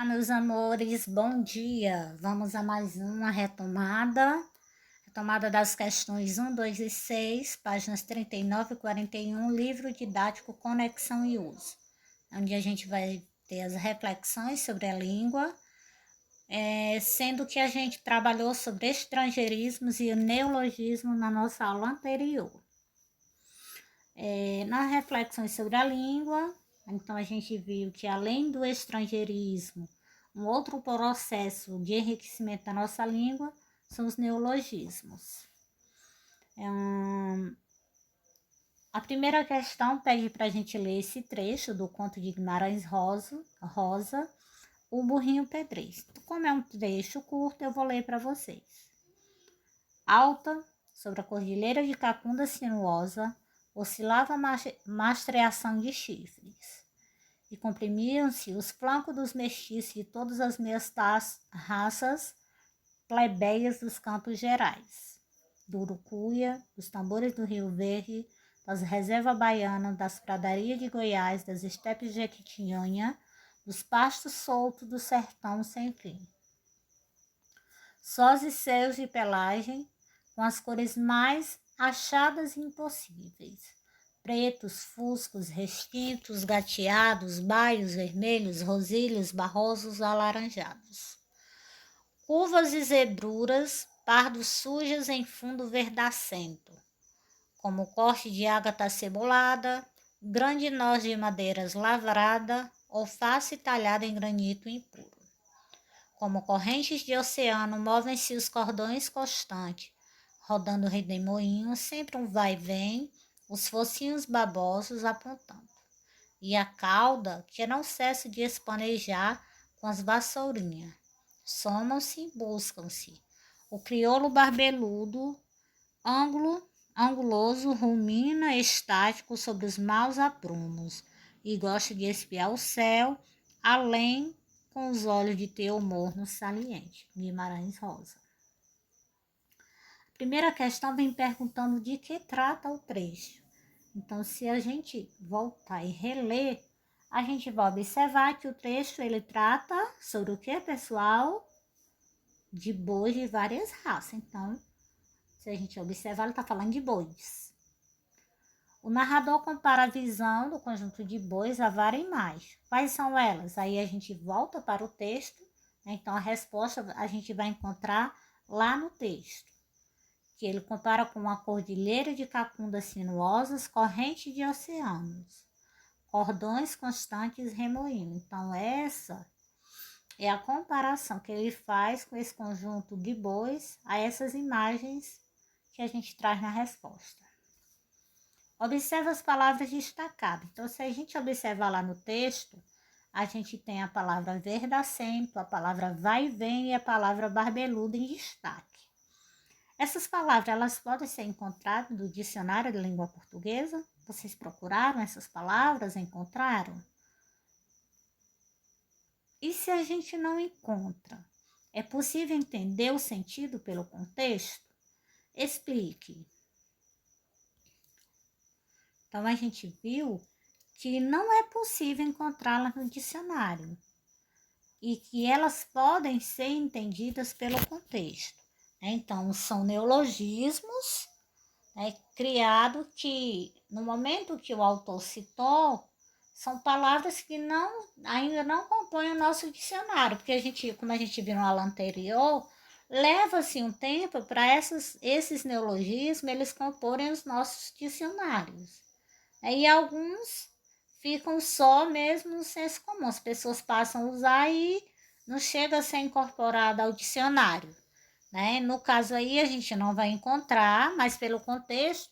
Meus amores, bom dia. Vamos a mais uma retomada das questões 1, 2 e 6, páginas 39 e 41, livro didático Conexão e Uso, onde a gente vai ter as reflexões sobre a língua, sendo que a gente trabalhou sobre estrangeirismos e neologismo na nossa aula anterior. Nas reflexões sobre a língua, então a gente viu que além do estrangeirismo, um outro processo de enriquecimento da nossa língua são os neologismos. A primeira questão pede para a gente ler esse trecho do conto de Guimarães Rosa, O Burrinho Pedreiro. Como é um trecho curto, eu vou ler para vocês. Alta, sobre a cordilheira de Cacunda sinuosa, oscilava a mastreação de chifres, e comprimiam-se os flancos dos mestiços de todas as meias raças plebeias dos Campos Gerais, do Urucuia, dos tambores do Rio Verde, das reservas baianas, das pradarias de Goiás, das estepes de Jequitinhonha, dos pastos soltos do sertão sem fim. Sós e seios de pelagem, com as cores mais achadas e impossíveis, pretos, fuscos, restintos, gateados, baios, vermelhos, rosilhos, barrosos, alaranjados. Curvas e zebruras, pardos sujas em fundo verdacento, como corte de ágata acebolada, grande noz de madeiras lavrada, ou face talhada em granito impuro. Como correntes de oceano, movem-se os cordões constantes, rodando redemoinho, sempre um vai e vem, os focinhos babosos apontando. E a cauda, que não cessa de espanejar com as vassourinhas. Somam-se, buscam-se. O crioulo barbeludo, anguloso, rumina estático sobre os maus aprumos, e gosta de espiar o céu, além com os olhos de teu morno saliente. Guimarães Rosa. A primeira questão vem perguntando de que trata o trecho. Então, se a gente voltar e reler, a gente vai observar que o trecho ele trata sobre o que, pessoal? De bois de várias raças. Então, se a gente observar, ele está falando de bois. O narrador compara a visão do conjunto de bois a várias imagens. Quais são elas? Aí a gente volta para o texto, né? Então a resposta a gente vai encontrar lá no texto, que ele compara com uma cordilheira de cacundas sinuosas, corrente de oceanos, cordões constantes remoindo. Então essa é a comparação que ele faz com esse conjunto de bois a essas imagens que a gente traz na resposta. Observe as palavras destacadas. Então, se a gente observar lá no texto, a gente tem a palavra verdacento, a palavra vai e vem e a palavra barbeludo em destaque. Essas palavras, elas podem ser encontradas no dicionário da língua portuguesa? Vocês procuraram essas palavras, encontraram? E se a gente não encontra? É possível entender o sentido pelo contexto? Explique. Então, a gente viu que não é possível encontrá-las no dicionário e que elas podem ser entendidas pelo contexto. Então, são neologismos criados que, no momento que o autor citou, são palavras que ainda não compõem o nosso dicionário, porque como a gente viu na aula anterior, leva-se um tempo para esses neologismos eles comporem os nossos dicionários. E alguns ficam só mesmo no senso comum. As pessoas passam a usar e não chega a ser incorporada ao dicionário. Né? No caso aí, a gente não vai encontrar, mas pelo contexto,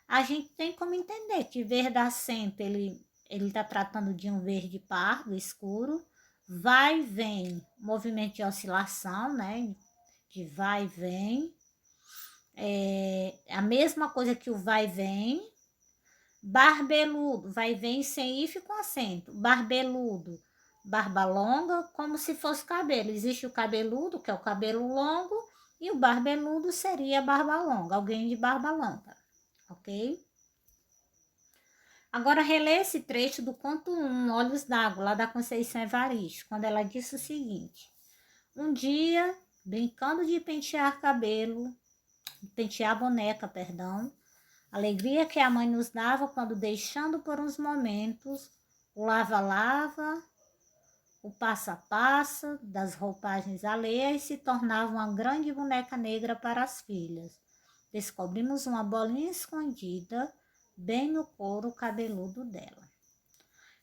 a gente tem como entender que verdacento, ele está tratando de um verde pardo, escuro, vai e vem, movimento de oscilação, né? De vai e vem. É a mesma coisa que o vai e vem. Barbeludo, vai e vem sem if com acento. Barbeludo, barba longa, como se fosse cabelo. Existe o cabeludo, que é o cabelo longo, e o barbeludo seria a barba longa, alguém de barba longa, ok? Agora, relê esse trecho do conto 1, Olhos d'Água, lá da Conceição Evaristo, quando ela disse o seguinte: um dia, brincando de pentear boneca, perdão, alegria que a mãe nos dava quando, deixando por uns momentos o lava-lava, o passa-passa das roupagens alheias, se tornava uma grande boneca negra para as filhas. Descobrimos uma bolinha escondida bem no couro cabeludo dela.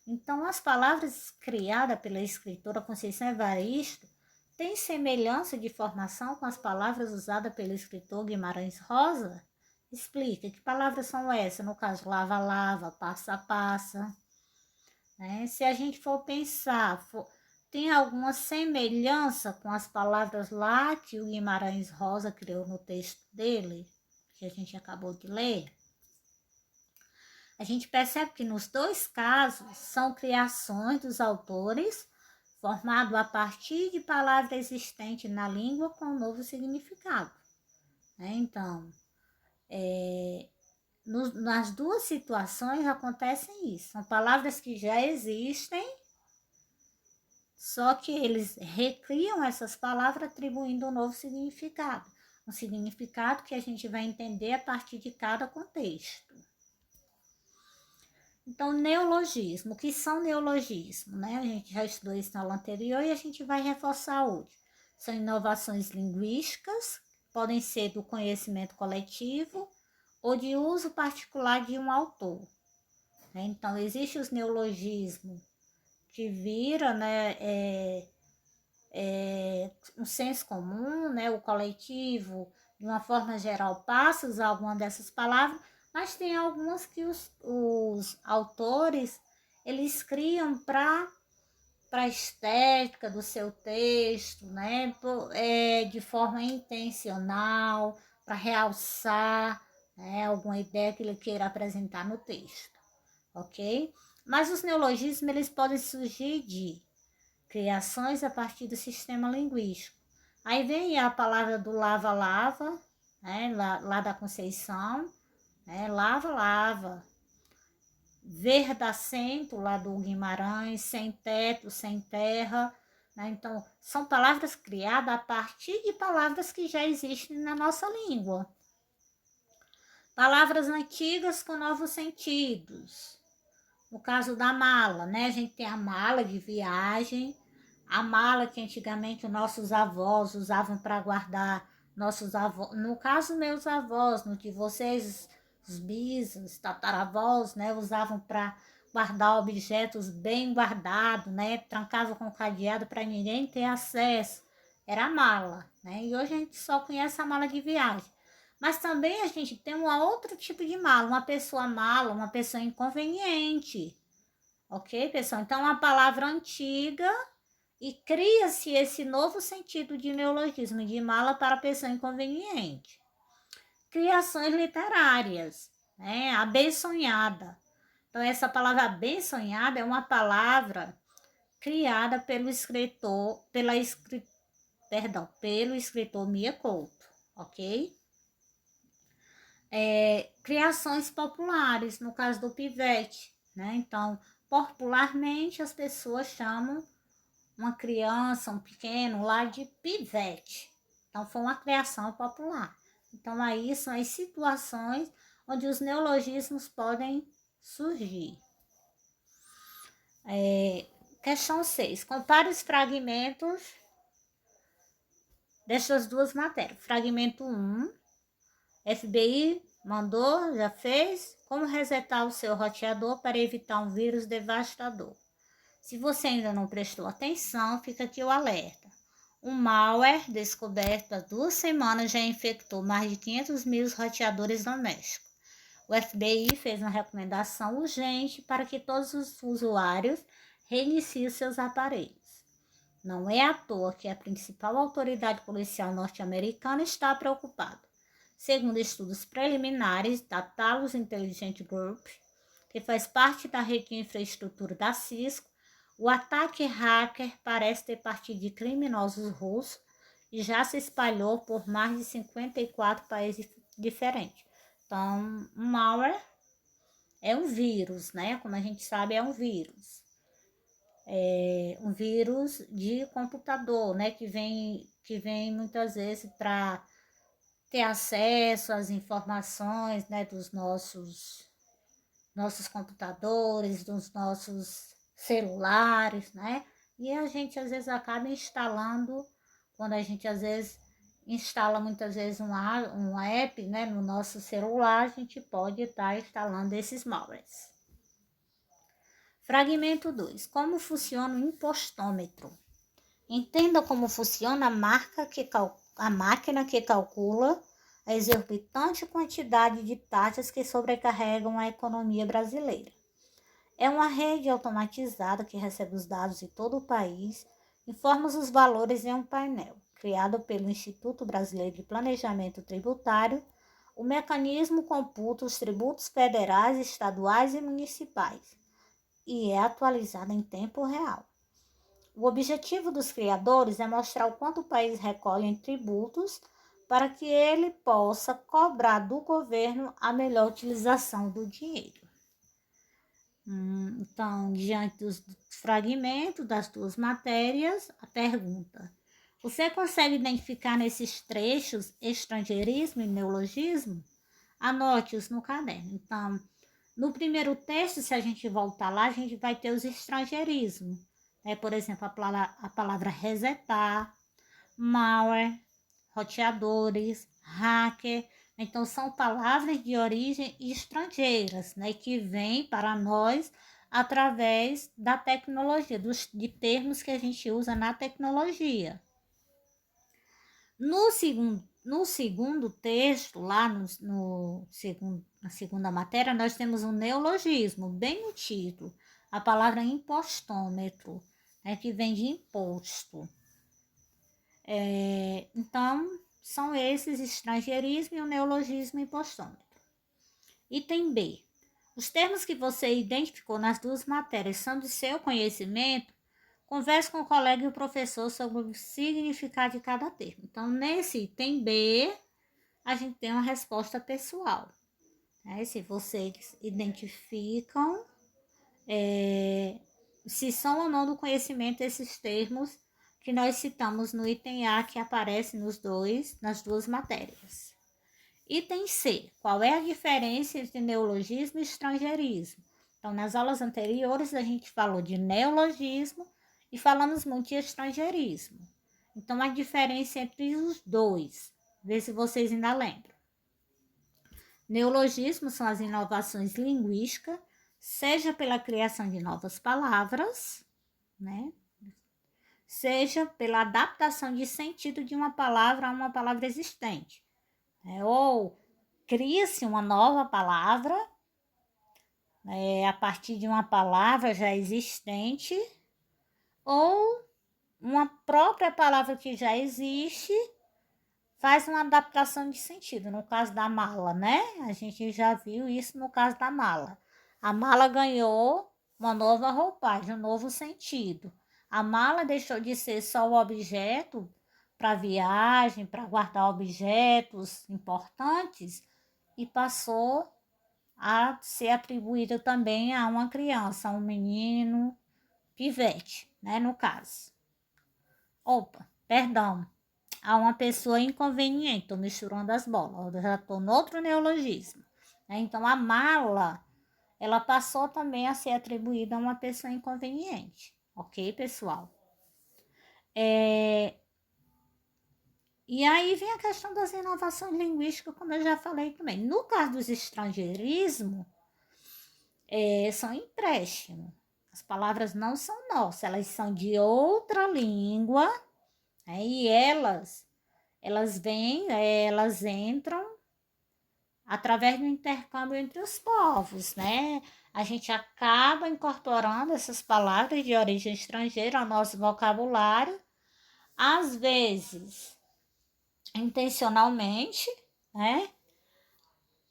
Então, as palavras criadas pela escritora Conceição Evaristo têm semelhança de formação com as palavras usadas pelo escritor Guimarães Rosa? Explica, que palavras são essas? No caso, lava-lava, passa-passa. Né? Se a gente for pensar, tem alguma semelhança com as palavras lá que o Guimarães Rosa criou no texto dele, que a gente acabou de ler? A gente percebe que nos dois casos são criações dos autores formado a partir de palavra existente na língua com um novo significado. Então, nas duas situações acontecem isso. São palavras que já existem, só que eles recriam essas palavras atribuindo um novo significado. Um significado que a gente vai entender a partir de cada contexto. Então, neologismo. O que são neologismos? A gente já estudou isso na aula anterior e a gente vai reforçar hoje. São inovações linguísticas, podem ser do conhecimento coletivo ou de uso particular de um autor. Então, existe os neologismos que viram um senso comum, o coletivo, de uma forma geral, passa a usar alguma dessas palavras, mas tem algumas que os autores, eles criam para a estética do seu texto, de forma intencional, para realçar alguma ideia que ele queira apresentar no texto, ok? Mas os neologismos, eles podem surgir de criações a partir do sistema linguístico. Aí vem a palavra do lava-lava, lá da Conceição, lava-lava. Verdacento, lá do Guimarães, sem teto, sem terra. Então, são palavras criadas a partir de palavras que já existem na nossa língua. Palavras antigas com novos sentidos. No caso da mala, a gente tem a mala de viagem, a mala que antigamente os nossos avós usavam para guardar, nossos avós, no caso meus avós, no de vocês, os bisas, tataravós, usavam para guardar objetos bem guardados, trancava com cadeado para ninguém ter acesso, era a mala, e hoje a gente só conhece a mala de viagem. Mas também a gente tem um outro tipo de mala, uma pessoa inconveniente. Ok, pessoal? Então, uma palavra antiga e cria-se esse novo sentido de neologismo, de mala para pessoa inconveniente. Criações literárias, abençonhada. Então, essa palavra abençonhada é uma palavra criada pelo escritor Mia Couto, ok? Criações populares, no caso do pivete, Então, popularmente as pessoas chamam uma criança, um pequeno lá de pivete. Então, foi uma criação popular. Então, aí são as situações onde os neologismos podem surgir. Questão 6. Compare os fragmentos dessas duas matérias. Fragmento 1. FBI mandou, já fez. Como resetar o seu roteador para evitar um vírus devastador. Se você ainda não prestou atenção, fica aqui o alerta. Um malware descoberto há 2 semanas já infectou mais de 500 mil roteadores domésticos. O FBI fez uma recomendação urgente para que todos os usuários reiniciem seus aparelhos. Não é à toa que a principal autoridade policial norte-americana está preocupada. Segundo estudos preliminares da Talos Intelligence Group, que faz parte da rede de infraestrutura da Cisco, o ataque hacker parece ter partido de criminosos russos e já se espalhou por mais de 54 países diferentes. Então, um malware é um vírus, né? Como a gente sabe, é um vírus. É um vírus de computador, né? Que vem muitas vezes para ter acesso às informações, né? Dos nossos computadores, dos nossos celulares, né? E a gente às vezes acaba instalando, quando a gente às vezes instala muitas vezes um app, né, no nosso celular, a gente pode estar instalando esses malwares. Fragmento 2. Como funciona o impostômetro? Entenda como funciona a máquina que calcula a exorbitante quantidade de taxas que sobrecarregam a economia brasileira. É uma rede automatizada que recebe os dados de todo o país, informa os valores em um painel. Criado pelo Instituto Brasileiro de Planejamento Tributário, o mecanismo computa os tributos federais, estaduais e municipais e é atualizado em tempo real. O objetivo dos criadores é mostrar o quanto o país recolhe em tributos para que ele possa cobrar do governo a melhor utilização do dinheiro. Então, diante dos fragmentos das duas matérias, a pergunta: você consegue identificar nesses trechos estrangeirismo e neologismo? Anote-os no caderno. Então, no primeiro texto, se a gente voltar lá, a gente vai ter os estrangeirismos. Por exemplo, a palavra resetar, malware, roteadores, hacker. Então, são palavras de origem estrangeiras, né, que vêm para nós através da tecnologia, de termos que a gente usa na tecnologia. No segundo texto, lá na segunda matéria, nós temos um neologismo, bem no título, a palavra impostômetro, né, que vem de imposto. Então, são esses estrangeirismo e o neologismo impostômetro. Item B. Os termos que você identificou nas duas matérias são de seu conhecimento? Converse com o colega e o professor sobre o significado de cada termo. Então, nesse item B, a gente tem uma resposta pessoal. Se vocês identificam se são ou não do conhecimento esses termos que nós citamos no item A, que aparece nas duas matérias. Item C. Qual é a diferença entre neologismo e estrangeirismo? Então, nas aulas anteriores, a gente falou de neologismo e falamos muito de estrangeirismo. Então, a diferença entre os dois. Vê se vocês ainda lembram. Neologismos são as inovações linguísticas, seja pela criação de novas palavras, né? Seja pela adaptação de sentido de uma palavra a uma palavra existente. Ou cria-se uma nova palavra a partir de uma palavra já existente, ou uma própria palavra que já existe faz uma adaptação de sentido. No caso da mala, né? A gente já viu isso no caso da mala. A mala ganhou uma nova roupagem, um novo sentido. A mala deixou de ser só o objeto para viagem, para guardar objetos importantes e passou a ser atribuída também a uma criança, a um menino, pivete, né, no caso. Perdão, a uma pessoa inconveniente, estou misturando as bolas, eu já estou no outro neologismo. Então, a mala, ela passou também a ser atribuída a uma pessoa inconveniente, ok, pessoal? E aí vem a questão das inovações linguísticas, como eu já falei também. No caso dos estrangeirismos, são empréstimos. As palavras não são nossas, elas são de outra língua, e elas vêm, elas entram através do intercâmbio entre os povos, né? A gente acaba incorporando essas palavras de origem estrangeira ao nosso vocabulário, às vezes intencionalmente, né?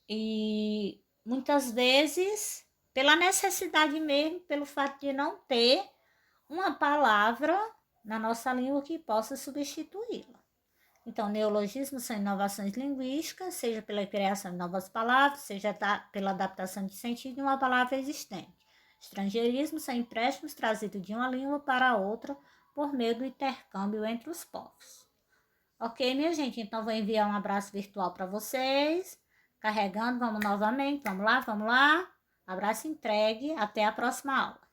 E muitas vezes pela necessidade mesmo, pelo fato de não ter uma palavra na nossa língua que possa substituí-la. Então, neologismos são inovações linguísticas, seja pela criação de novas palavras, seja pela adaptação de sentido de uma palavra existente. Estrangeirismos são empréstimos trazidos de uma língua para outra por meio do intercâmbio entre os povos. Ok, minha gente? Então, vou enviar um abraço virtual para vocês. Carregando, vamos novamente. Vamos lá, vamos lá. Abraço entregue. Até a próxima aula.